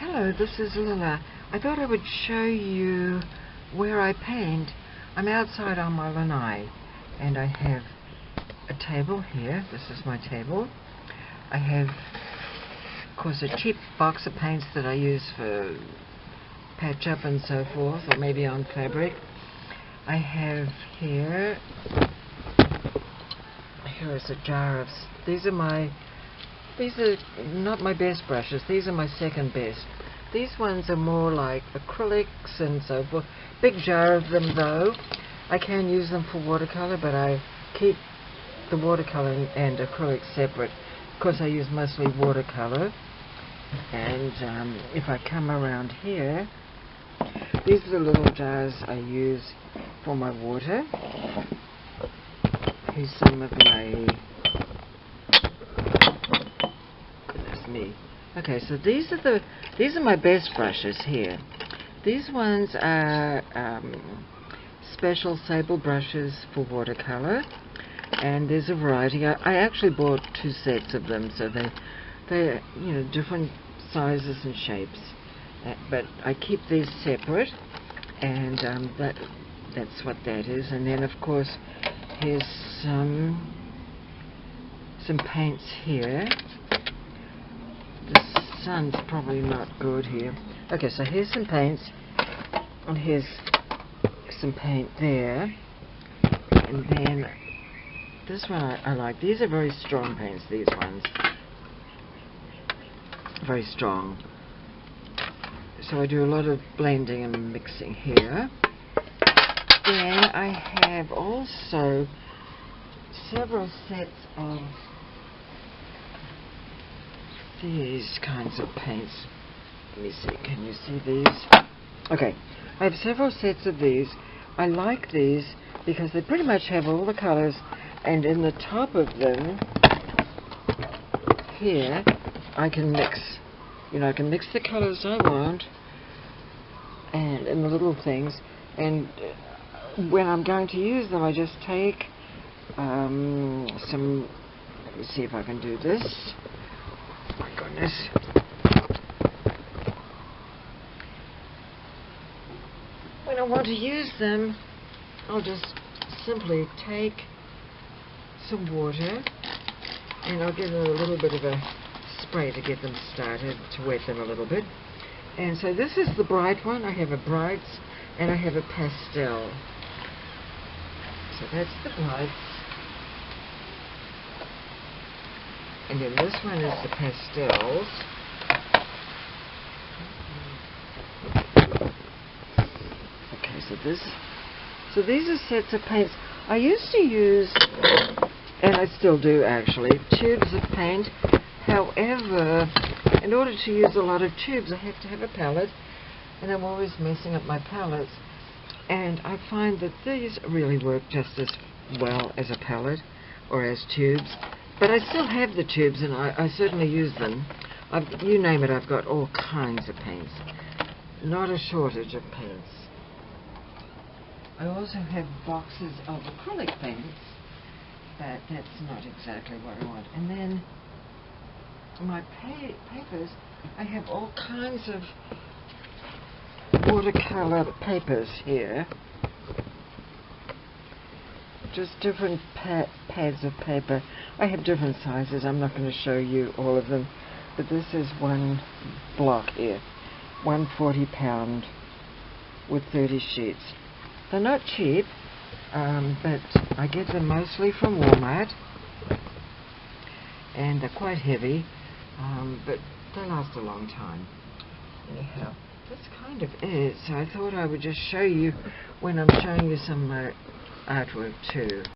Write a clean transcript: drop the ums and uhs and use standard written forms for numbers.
Hello, this is Lanai. I thought I would show you where I paint. I'm outside on my Lanai and I have a table here. This is my table. I have, of course, a cheap box of paints that I use for patch up and so forth, or maybe on fabric. I have here is a jar of, these are not my best brushes, these are my second best. These ones are more like acrylics and so forth. Big jar of them though. I can use them for watercolor, but I keep the watercolor and acrylics separate because I use mostly watercolor. And if I come around here, these are the little jars I use for my water. Here's some of my, goodness me. Okay, so these are my best brushes here. These ones are special sable brushes for watercolor, and there's a variety. I actually bought 2 sets of them, so they're different sizes and shapes. But I keep these separate, and that's what that is. And then of course here's some paints here. The sun's probably not good here. Okay, so here's some paints, and here's some paint there, and then this one I like. These are very strong paints, these ones. Very strong. So I do a lot of blending and mixing here. Then I have also several sets of these kinds of paints. Let me see, can you see these? Okay, I have several sets of these. I like these because they pretty much have all the colors, and in the top of them here I can mix. I can mix the colors I want, and in the little things, and when I'm going to use them I just take some, let me see if I can do this. Oh my goodness. When I want to use them, I'll just simply take some water and I'll give them a little bit of a spray to get them started, to wet them a little bit. And so this is the bright one. I have a bright and I have a pastel. So that's the brights. And then this one is the pastels. Okay, so these are sets of paints. I used to use, and I still do actually, tubes of paint. However, in order to use a lot of tubes, I have to have a palette, and I'm always messing up my palettes. And I find that these really work just as well as a palette or as tubes. But I still have the tubes, and I certainly use them. You name it, I've got all kinds of paints. Not a shortage of paints. I also have boxes of acrylic paints, but that's not exactly what I want. And then my papers, I have all kinds of watercolor papers here. Just different pads of paper. I have different sizes. I'm not going to show you all of them, but this is one block here, 140 pound with 30 sheets. They're not cheap, but I get them mostly from Walmart, and they're quite heavy, but they last a long time. Anyhow, that's kind of it. So I thought I would just show you when I'm showing you some artwork too.